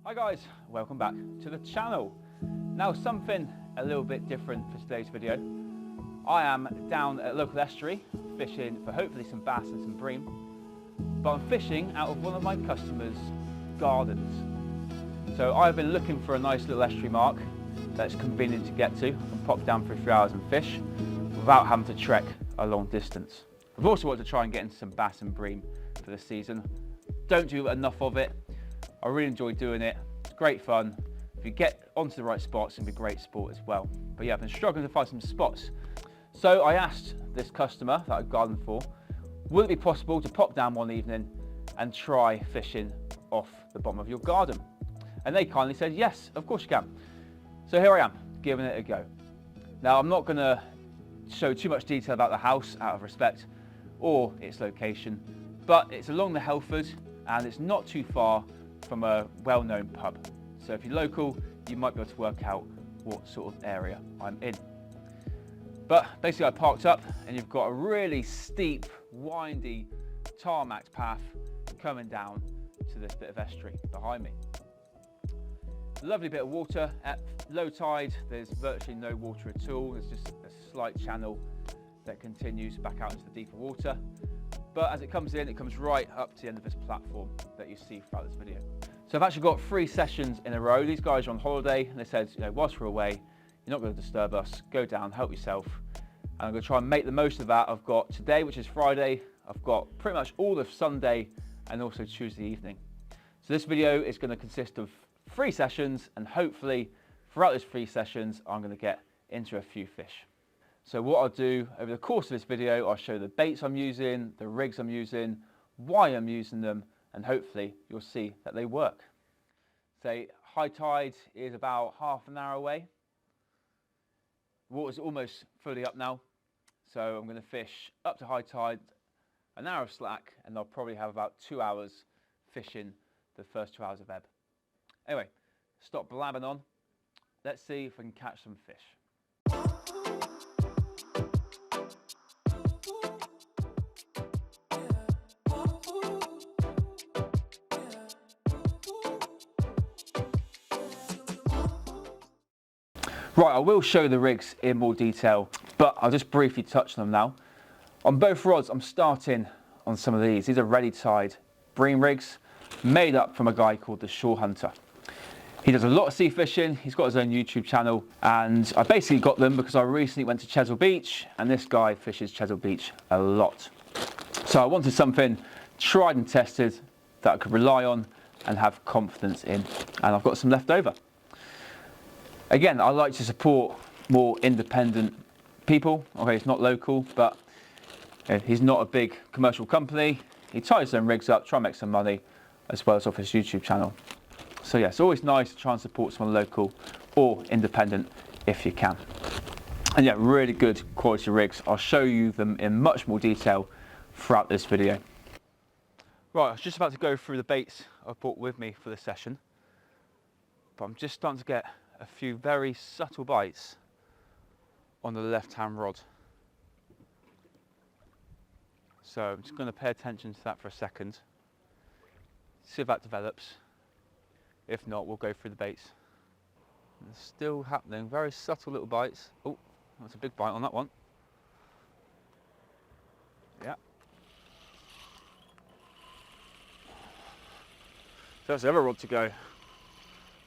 Hi guys, welcome back to the channel. Now something a little bit different for today's video. I am down at a local estuary fishing for hopefully some bass and some bream, but I'm fishing out of one of my customers' gardens. So I've been looking for a nice little estuary mark that's convenient to get to and pop down for a few hours and fish without having to trek a long distance. I've also wanted to try and get into some bass and bream for the season. Don't do enough of it. I really enjoy doing it. It's great fun. If you get onto the right spots, it can be great sport as well. But yeah, I've been struggling to find some spots. So I asked this customer that I gardened for, would it be possible to pop down one evening and try fishing off the bottom of your garden? And they kindly said, yes, of course you can. So here I am, giving it a go. Now I'm not gonna show too much detail about the house out of respect or its location, but it's along the Helford and it's not too far from a well-known pub. So if you're local, you might be able to work out what sort of area I'm in. But basically I parked up and you've got a really steep, windy tarmac path coming down to this bit of estuary behind me. Lovely bit of water. At low tide, there's virtually no water at all. There's just a slight channel that continues back out into the deeper water. But as it comes in, it comes right up to the end of this platform that you see throughout this video. So I've actually got 3 sessions in a row. These guys are on holiday and they said, you know, whilst we're away, you're not going to disturb us, go down, help yourself. And I'm going to try and make the most of that. I've got today, which is Friday. I've got pretty much all of Sunday and also Tuesday evening. So this video is going to consist of 3 sessions, and hopefully throughout those 3 sessions, I'm going to get into a few fish. So what I'll do over the course of this video, I'll show the baits I'm using, the rigs I'm using, why I'm using them, and hopefully you'll see that they work. Say high tide is about half an hour away. Water's almost fully up now. So I'm going to fish up to high tide, an hour of slack, and I'll probably have about 2 hours fishing the first 2 hours of ebb. Anyway, stop blabbing on. Let's see if we can catch some fish. Right, I will show the rigs in more detail, but I'll just briefly touch on them now. On both rods, I'm starting on some of these. These are ready tied bream rigs, made up from a guy called the Shore Hunter. He does a lot of sea fishing. He's got his own YouTube channel, and I basically got them because I recently went to Chesil Beach, and this guy fishes Chesil Beach a lot. So I wanted something tried and tested that I could rely on and have confidence in, and I've got some left over. Again, I like to support more independent people. Okay, it's not local, but he's not a big commercial company. He ties them rigs up, try and make some money, as well as off his YouTube channel. So yeah, it's always nice to try and support someone local or independent if you can. And yeah, really good quality rigs. I'll show you them in much more detail throughout this video. Right, I was just about to go through the baits I brought with me for this session, but I'm just starting to get a few very subtle bites on the left-hand rod. So I'm just going to pay attention to that for a second, see if that develops. If not, we'll go through the baits. And it's still happening, very subtle little bites. Oh, that's a big bite on that one. Yeah. So that's the other rod to go.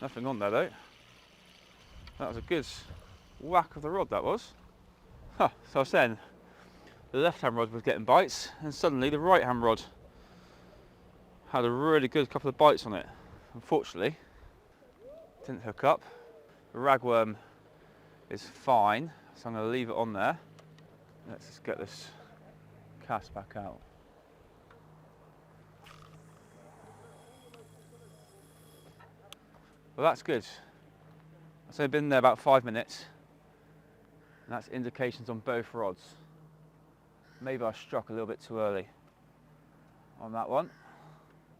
Nothing on there though. That was a good whack of the rod, that was. Huh, so I was saying, the left-hand rod was getting bites, and suddenly the right-hand rod had a really good couple of bites on it. Unfortunately, didn't hook up. The ragworm is fine, so I'm going to leave it on there. Let's just get this cast back out. Well, that's good. It's only been there about 5 minutes, and that's indications on both rods. Maybe I struck a little bit too early on that one.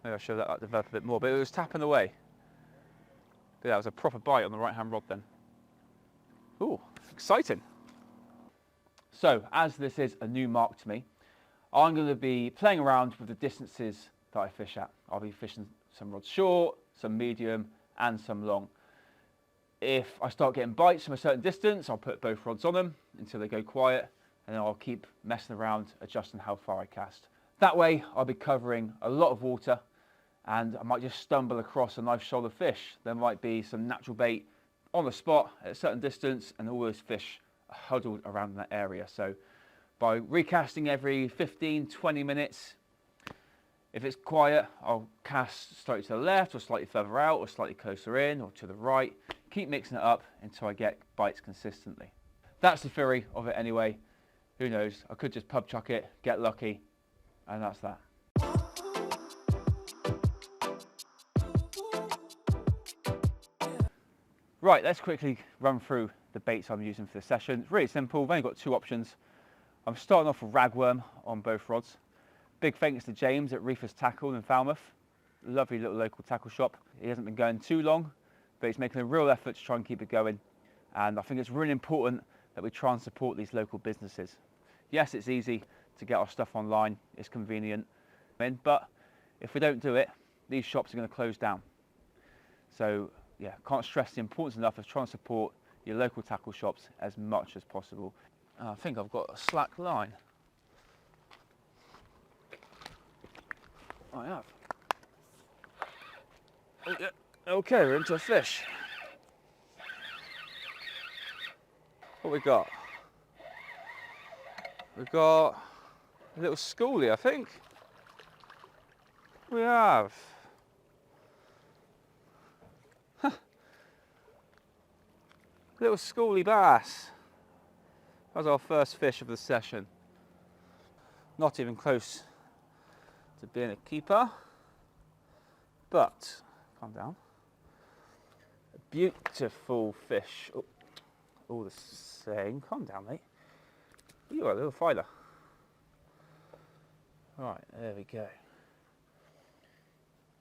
Maybe I should let that develop a bit more, but it was tapping away. But yeah, that was a proper bite on the right-hand rod then. Ooh, exciting. So, as this is a new mark to me, I'm going to be playing around with the distances that I fish at. I'll be fishing some rods short, some medium, and some long. If I start getting bites from a certain distance, I'll put both rods on them until they go quiet, and then I'll keep messing around, adjusting how far I cast. That way, I'll be covering a lot of water, and I might just stumble across a nice shoal of fish. There might be some natural bait on the spot at a certain distance, and all those fish are huddled around that area. So by recasting every 15, 20 minutes, if it's quiet, I'll cast slightly to the left, or slightly further out, or slightly closer in, or to the right. Keep mixing it up until I get bites consistently. That's the theory of it anyway. Who knows? I could just pub chuck it, get lucky, and that's that. Right, let's quickly run through the baits I'm using for the session. It's really simple. I've only got two options. I'm starting off with ragworm on both rods. Big thanks to James at Reefers Tackle in Falmouth. Lovely little local tackle shop. He hasn't been going too long, but he's making a real effort to try and keep it going. And I think it's really important that we try and support these local businesses. Yes, it's easy to get our stuff online. It's convenient. But if we don't do it, these shops are going to close down. So yeah, can't stress the importance enough of trying to support your local tackle shops as much as possible. I think I've got a slack line. I have. Oh, yeah. Okay, we're into a fish. What we got? We've got a little schoolie, I think. We have. Little schoolie bass. That was our first fish of the session. Not even close to being a keeper, but calm down. A beautiful fish. Oh, all the same. Calm down, mate. You are a little fighter. Right, there we go.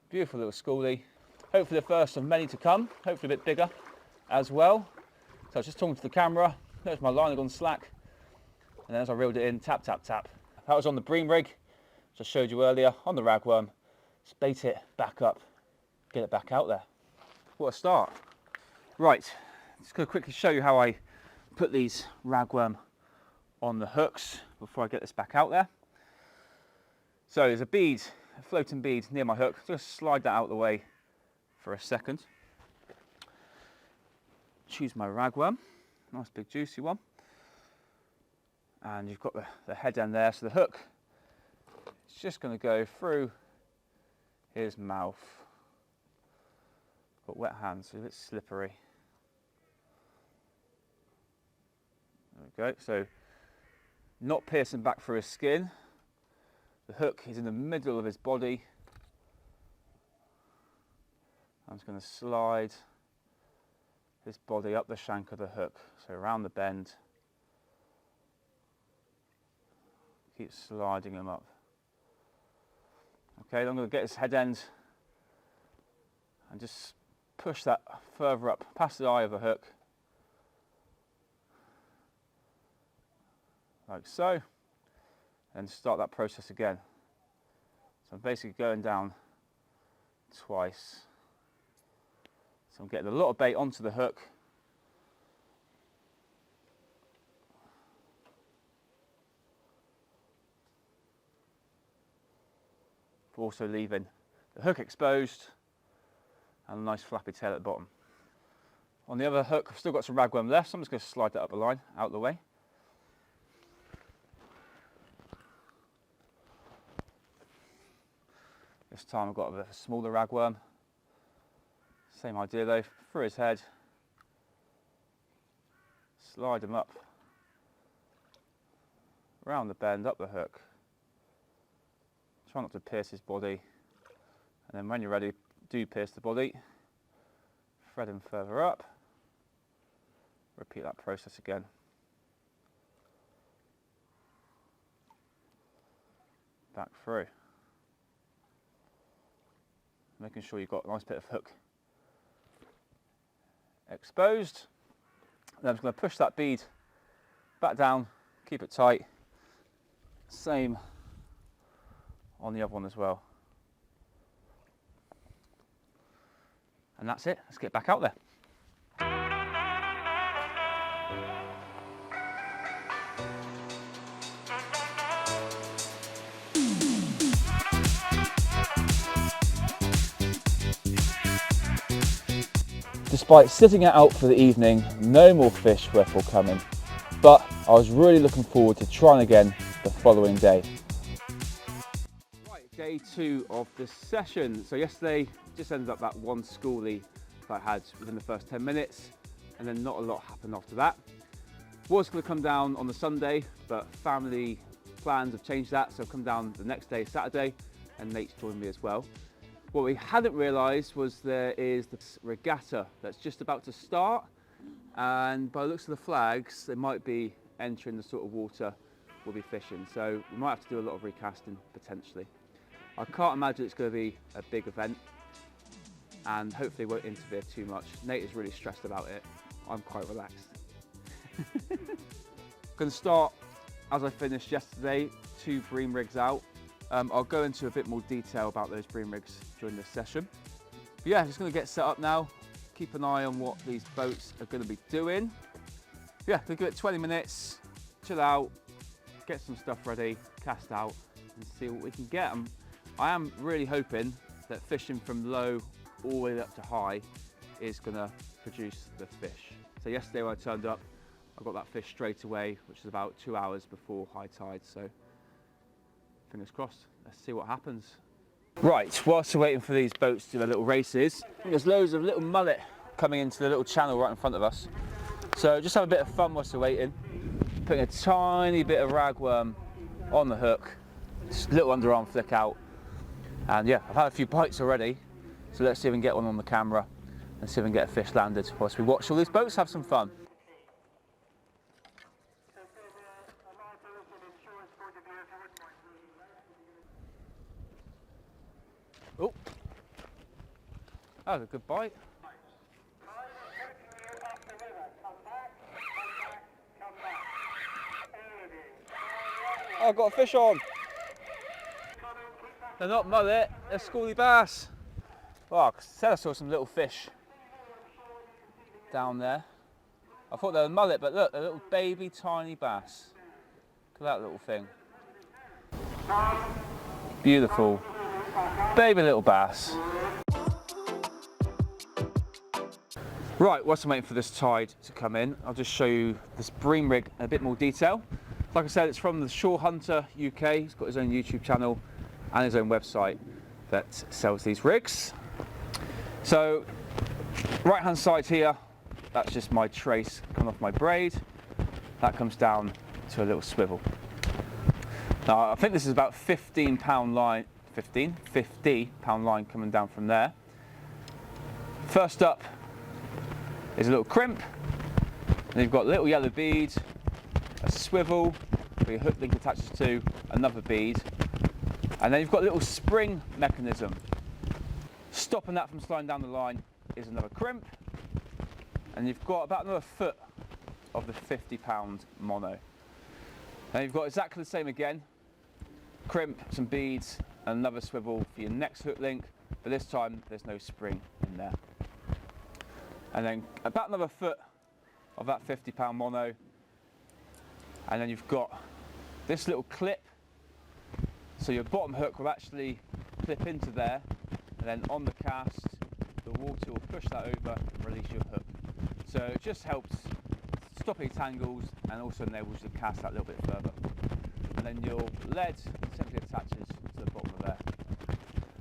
Beautiful little schoolie. Hopefully the first of many to come. Hopefully a bit bigger as well. So I was just talking to the camera, noticed my line had gone slack, and then as I reeled it in, tap, tap, tap. That was on the bream rig, which I showed you earlier, on the ragworm. Just bait it back up, get it back out there. What a start. Right, just going to quickly show you how I put these ragworm on the hooks before I get this back out there. So there's a bead, a floating bead near my hook. Just slide that out of the way for a second. Choose my ragworm, nice big juicy one, and you've got the head end there, so the hook is just going to go through his mouth. Got wet hands, so a bit slippery. There we go, so not piercing back through his skin. The hook is in the middle of his body. I'm just going to slide his body up the shank of the hook, so around the bend. Keep sliding him up. Okay, then I'm going to get his head end and just push that further up past the eye of the hook, like so, and start that process again. So I'm basically going down twice. So I'm getting a lot of bait onto the hook. But also leaving the hook exposed and a nice flappy tail at the bottom. On the other hook, I've still got some ragworm left, so I'm just going to slide that up the line, out of the way. This time I've got a bit of a smaller ragworm. Same idea though, through his head, slide him up, around the bend, up the hook. Try not to pierce his body, and then when you're ready, do pierce the body, thread him further up, repeat that process again. Back through. Making sure you've got a nice bit of hook exposed. Then I'm just going to push that bead back down, keep it tight. Same on the other one as well. And that's it, let's get back out there. Despite sitting it out for the evening, no more fish were forthcoming, but I was really looking forward to trying again the following day. Right, day 2 of the session. So yesterday just ended up that one schoolie that I had within the first 10 minutes, and then not a lot happened after that. Was going to come down on the Sunday, but family plans have changed that, so I've come down the next day, Saturday, and Nate's joined me as well. What we hadn't realised was there is this regatta that's just about to start, and by the looks of the flags, they might be entering the sort of water we'll be fishing, so we might have to do a lot of recasting potentially. I can't imagine it's going to be a big event, and hopefully won't interfere too much. Nate is really stressed about it. I'm quite relaxed. Going to start, as I finished yesterday, 2 bream rigs out. I'll go into a bit more detail about those bream rigs during this session. But yeah, just going to get set up now, keep an eye on what these boats are going to be doing. Yeah, we'll give it 20 minutes, chill out, get some stuff ready, cast out, and see what we can get. I am really hoping that fishing from low all the way up to high is going to produce the fish. So yesterday when I turned up, I got that fish straight away, which is about 2 hours before high tide. So fingers crossed, let's see what happens. Right, whilst we're waiting for these boats to do their little races, I think there's loads of little mullet coming into the little channel right in front of us. So just have a bit of fun whilst we're waiting. Putting a tiny bit of ragworm on the hook, just a little underarm flick out. And yeah, I've had a few bites already, so let's see if we can get one on the camera and see if we can get a fish landed whilst we watch all these boats have some fun. Oh, that was a good bite. Oh, I've got a fish on. They're not mullet, they're schoolie bass. Oh, I said I saw some little fish down there. I thought they were mullet, but look, they're little baby tiny bass. Look at that little thing. Beautiful. Baby little bass. Right, whilst I'm waiting for this tide to come in, I'll just show you this bream rig in a bit more detail. Like I said, it's from the Shore Hunter UK. He's got his own YouTube channel and his own website that sells these rigs. So, right hand side here, that's just my trace coming off my braid. That comes down to a little swivel. Now, I think this is about 15-pound line, 50-pound line coming down from there. First up is a little crimp. Then you've got a little yellow bead, a swivel where your hook link attaches to, another bead, and then you've got a little spring mechanism. Stopping that from sliding down the line is another crimp, and you've got about another foot of the 50-pound mono. Then you've got exactly the same again, crimp, some beads, and another swivel for your next hook link, but this time there's no spring in there. And then about another foot of that 50-pound mono, and then you've got this little clip, so your bottom hook will actually clip into there, and then on the cast the water will push that over and release your hook. So it just helps stop any tangles and also enables you to cast that little bit further. And then your lead simply attaches to the bottom of there.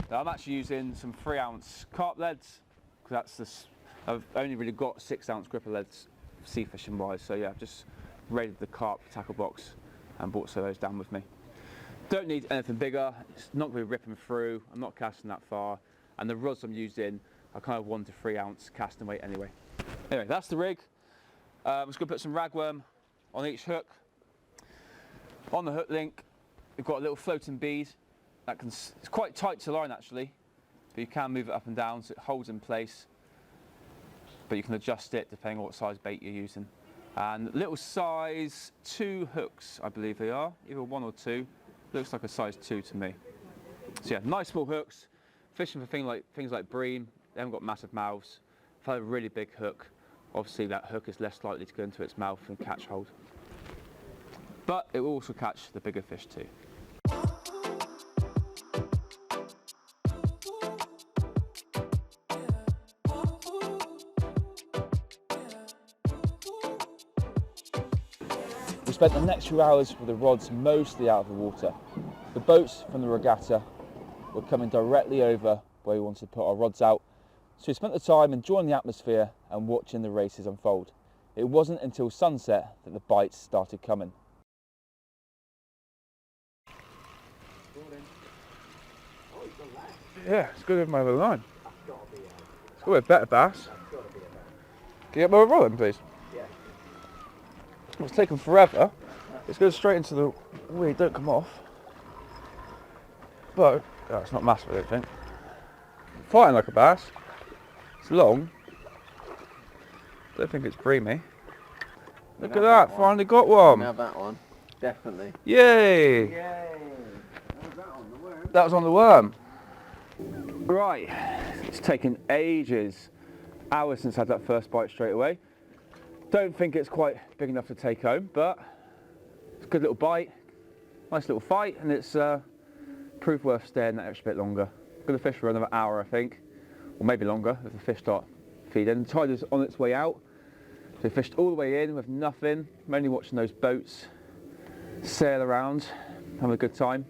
Now I'm actually using some 3-ounce carp leads, because I've only really got 6-ounce gripper leads sea fishing wise, so yeah, I've just raided the carp tackle box and brought some of those down with me. Don't need anything bigger, it's not going to be ripping through, I'm not casting that far, and the rods I'm using are kind of 1 to 3 ounce casting weight anyway. Anyway, that's the rig. I'm just going to put some ragworm on each hook. On the hook link, we've got a little floating bead. It's quite tight to line actually, but you can move it up and down so it holds in place. But you can adjust it depending on what size bait you're using. And little size 2 hooks, I believe they are, either 1 or 2. Looks like a size 2 to me. So yeah, nice small hooks. Fishing for things like bream They haven't got massive mouths. If I had a really big hook, obviously that hook is less likely to go into its mouth and catch hold. But it will also catch the bigger fish too. We spent the next few hours with the rods mostly out of the water. The boats from the regatta were coming directly over where we wanted to put our rods out, so we spent the time enjoying the atmosphere and watching the races unfold. It wasn't until sunset that the bites started coming. Yeah, it's good with my other line. It's got to be a better bass. Can you get my rod in, please? Yeah. It's taken forever. It's going straight into the weed, don't come off. But oh, it's not massive, I don't think. Fighting like a bass. It's long. Don't think it's breamy. Look at that, finally got one. Now that one, definitely. Yay! Yay! What was that on, the worm? That was on the worm. Right, it's taken ages, hours since I had that first bite straight away. Don't think it's quite big enough to take home, but it's a good little bite, nice little fight, and it's proof worth staying that extra bit longer. Going to fish for another hour, I think, or maybe longer if the fish start feeding. The tide is on its way out, so we fished all the way in with nothing, mainly watching those boats sail around, having a good time.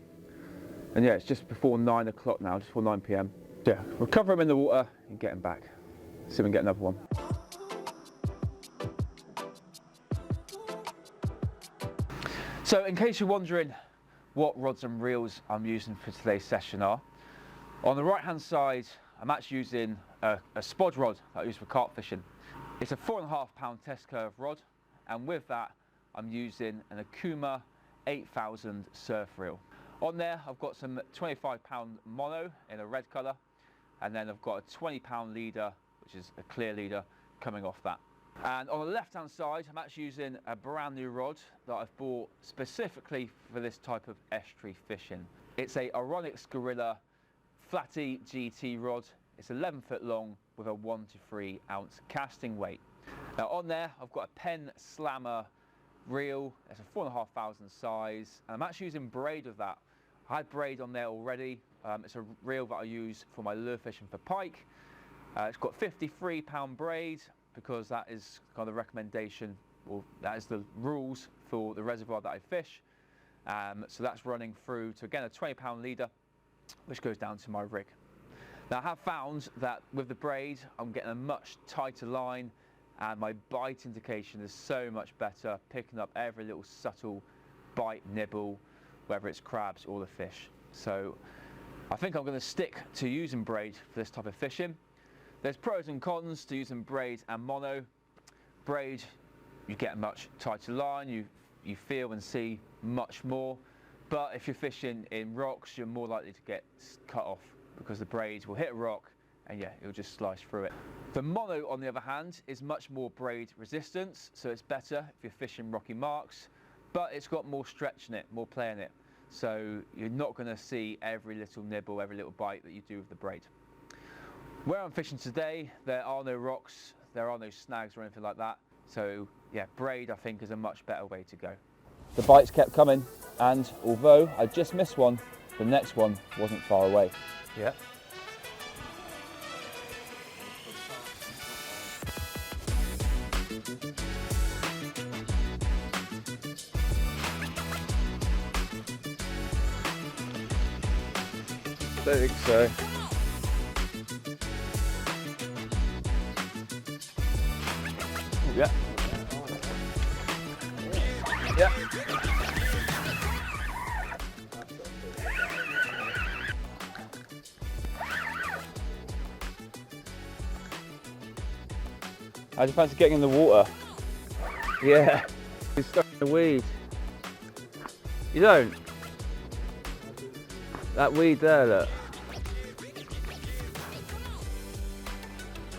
And yeah, it's just before 9 o'clock now, just before 9 p.m. Yeah, we'll cover them in the water and get them back. See if we can get another one. So in case you're wondering what rods and reels I'm using for today's session are, on the right hand side, I'm actually using a spod rod that I use for carp fishing. It's a 4.5 pound test curve rod, and with that, I'm using an Akuma 8000 surf reel. On there, I've got some 25 pound mono in a red colour, and then I've got a 20 pound leader, which is a clear leader, coming off that. And on the left hand side, I'm actually using a brand new rod that I've bought specifically for this type of estuary fishing. It's a Aronix Gorilla Flatty GT rod. It's 11 foot long with a 1 to 3 ounce casting weight. Now on there, I've got a Penn Slammer reel. It's a 4,500 size, and I'm actually using braid with that. I had braid on there already. It's a reel that I use for my lure fishing for pike. It's got 53 pound braid because that is kind of the recommendation, or that is the rules for the reservoir that I fish. So that's running through to, again, a 20 pound leader, which goes down to my rig. Now I have found that with the braid, I'm getting a much tighter line, and my bite indication is so much better, picking up every little subtle bite, nibble, whether it's crabs or the fish. So I think I'm going to stick to using braid for this type of fishing. There's pros and cons to using braid and mono. Braid, you get a much tighter line, you feel and see much more, but if you're fishing in rocks, you're more likely to get cut off because the braid will hit a rock and yeah, it'll just slice through it. The mono, on the other hand, is much more braid resistance, so it's better if you're fishing rocky marks, but it's got more stretch in it, more play in it. So you're not going to see every little nibble, every little bite that you do with the braid. Where I'm fishing today, there are no rocks, there are no snags or anything like that. So yeah, braid I think is a much better way to go. The bites kept coming, and although I just missed one, the next one wasn't far away. Yeah. I think so. Yeah. Yeah. How do you fancy getting in the water? Yeah. He's stuck in the weed. You don't? That weed there, look.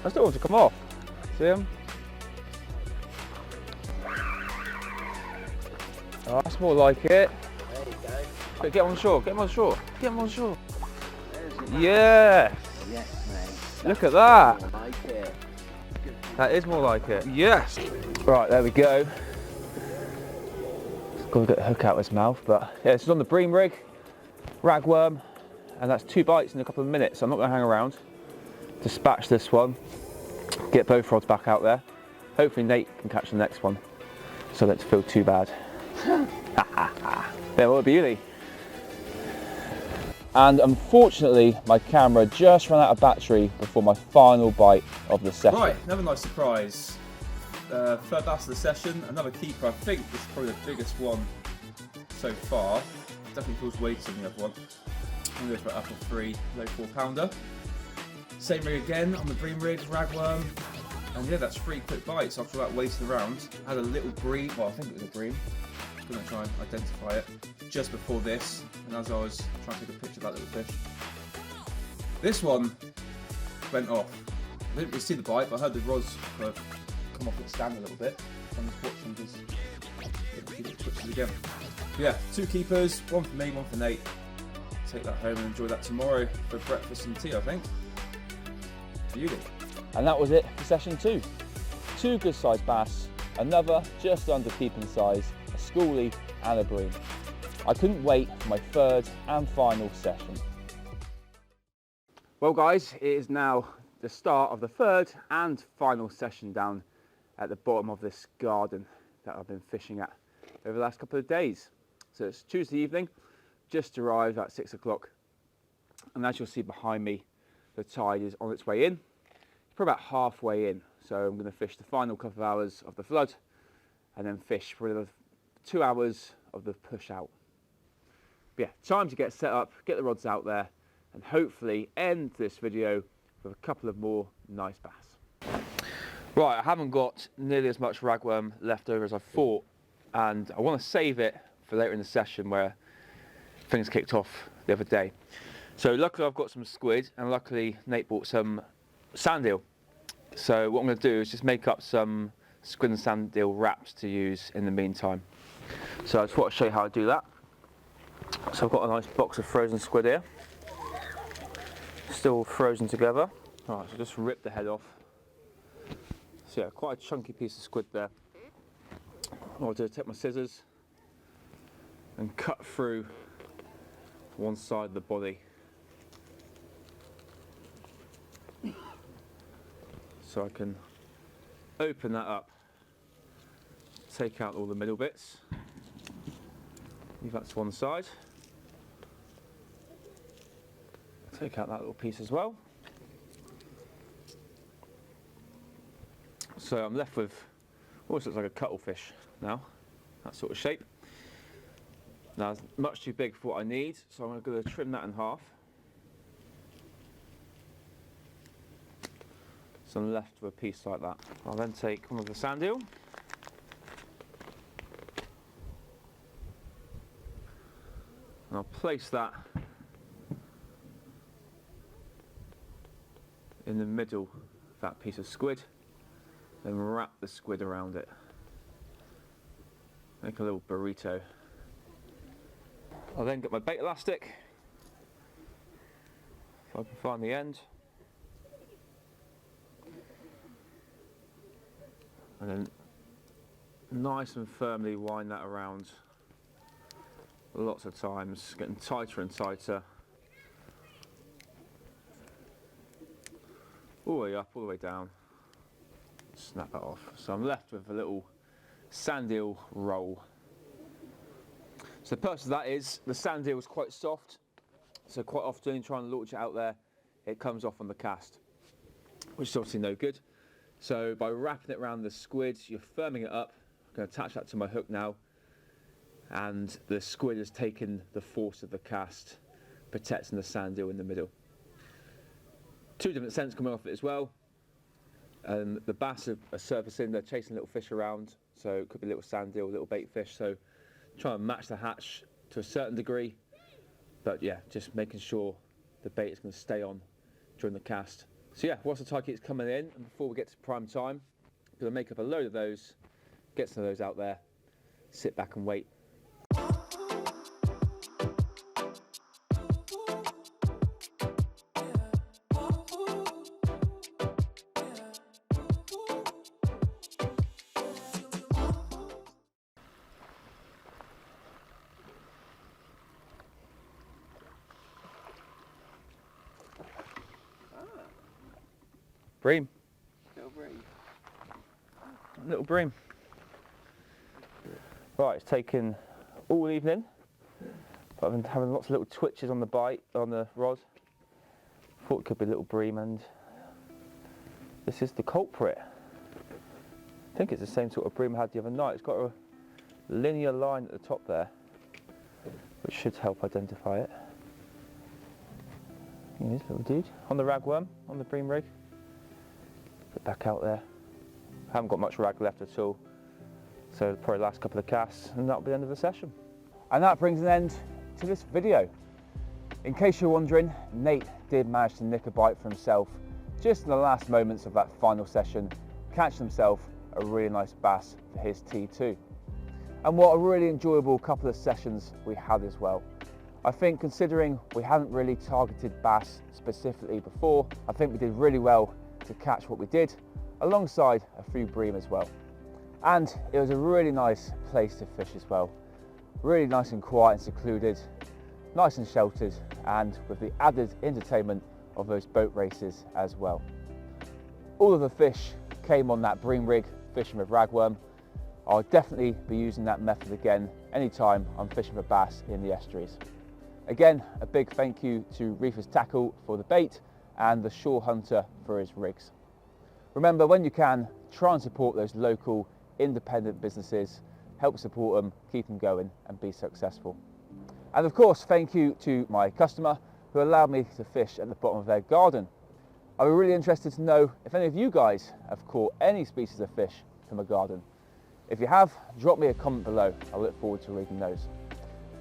I still want to come off. See him? Oh, that's more like it. There you go. But get him on shore, get him on shore, get him on shore. Yes! Yes, mate. Look at that. I like it. That is more like it. Yes. Right, there we go. Got to get the hook out of his mouth, but yeah, this is on the bream rig, ragworm, and that's 2 bites in a couple of minutes. So I'm not going to hang around. Dispatch this one, get both rods back out there. Hopefully Nate can catch the next one, so I don't feel too bad. There, what a beauty. And unfortunately, my camera just ran out of battery before my final bite of the session. Right, another nice surprise. Third bass of the session, another keeper. I think this is probably the biggest one so far. Definitely feels weighty on the other one. I'm going to go for upper 3, low 4-pounder. Same rig again on the bream rig, ragworm. And yeah, that's 3 quick bites after that waiting around. Had a little bream, well, I think it was a bream. I'm going to try and identify it just before this. And as I was trying to take a picture of that little fish, this one went off. I didn't really see the bite, but I heard the rods kind of come off its stand a little bit. So I'm just watching these twitches again. But yeah, 2 keepers, one for me, one for Nate. Take that home and enjoy that tomorrow for breakfast and tea, I think. Beauty. And that was it for session 2. 2 good sized bass, another just under keeping size, a schoolie and a bream. I couldn't wait for my 3rd and final session. Well guys, it is now the start of the 3rd and final session down at the bottom of this garden that I've been fishing at over the last couple of days. So it's Tuesday evening, just arrived at 6 o'clock, and as you'll see behind me, the tide is on its way in. It's probably about halfway in, so I'm going to fish the final couple of hours of the flood and then fish for another 2 hours of the push out. But yeah, time to get set up, get the rods out there, and hopefully end this video with a couple of more nice bass. Right, I haven't got nearly as much ragworm left over as I thought, and I want to save it for later in the session where things kicked off the other day. So luckily I've got some squid, and luckily Nate bought some sand eel. So what I'm going to do is just make up some squid and sand eel wraps to use in the meantime. So I just want to show you how I do that. So I've got a nice box of frozen squid here, still frozen together. Alright, so just rip the head off. So yeah, quite a chunky piece of squid there. What I'll do is take my scissors and cut through one side of the body. So I can open that up, take out all the middle bits, leave that to one side, take out that little piece as well. So I'm left with, almost looks like a cuttlefish now, that sort of shape. Now it's much too big for what I need, so I'm going to trim that in half. So I'm left with a piece like that. I'll then take one of the sand eel, and I'll place that in the middle of that piece of squid, then wrap the squid around it. Make a little burrito. I'll then get my bait elastic, if I can find the end, and then nice and firmly wind that around lots of times, getting tighter and tighter, all the way up, all the way down, snap that off. So I'm left with a little sand eel roll. So the purpose of that is the sand eel is quite soft, so quite often trying to launch it out there, it comes off on the cast, which is obviously no good. So by wrapping it around the squid, you're firming it up. I'm going to attach that to my hook now, and the squid has taken the force of the cast, protecting the sand eel in the middle. 2 different scents coming off it as well. The bass are surfacing, they're chasing little fish around, so it could be a little sand eel, little bait fish. So try and match the hatch to a certain degree, but yeah, just making sure the bait is going to stay on during the cast. So yeah, whilst the tide keeps coming in, and before we get to prime time, I'm going to make up a load of those, get some of those out there, sit back and wait. Bream. Little bream. Little bream. Right, it's taken all evening, but I've been having lots of little twitches on the bite, on the rod. Thought it could be a little bream, and this is the culprit. I think it's the same sort of bream I had the other night. It's got a linear line at the top there, which should help identify it. Here's little dude on the ragworm, on the bream rig. Put back out there. I haven't got much rag left at all, so probably last couple of casts, and that'll be the end of the session. And that brings an end to this video. In case you're wondering, Nate did manage to nick a bite for himself just in the last moments of that final session, catching himself a really nice bass for his T2. And what a really enjoyable couple of sessions we had as well. I think considering we hadn't really targeted bass specifically before, I think we did really well to catch what we did, alongside a few bream as well. And it was a really nice place to fish as well. Really nice and quiet and secluded, nice and sheltered, and with the added entertainment of those boat races as well. All of the fish came on that bream rig, fishing with ragworm. I'll definitely be using that method again anytime I'm fishing for bass in the estuaries. Again, a big thank you to Reefers Tackle for the bait and the Shore Hunter for his rigs. Remember, when you can, try and support those local independent businesses, help support them, keep them going and be successful. And of course, thank you to my customer who allowed me to fish at the bottom of their garden. I'd be really interested to know if any of you guys have caught any species of fish from a garden. If you have, drop me a comment below. I look forward to reading those.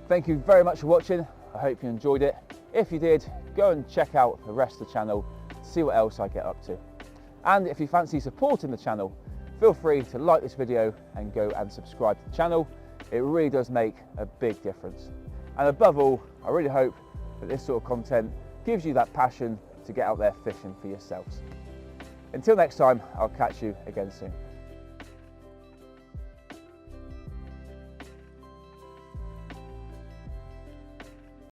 Thank you very much for watching. I hope you enjoyed it. If you did, go and check out the rest of the channel to see what else I get up to. And if you fancy supporting the channel, feel free to like this video and go and subscribe to the channel. It really does make a big difference. And above all, I really hope that this sort of content gives you that passion to get out there fishing for yourselves. Until next time, I'll catch you again soon.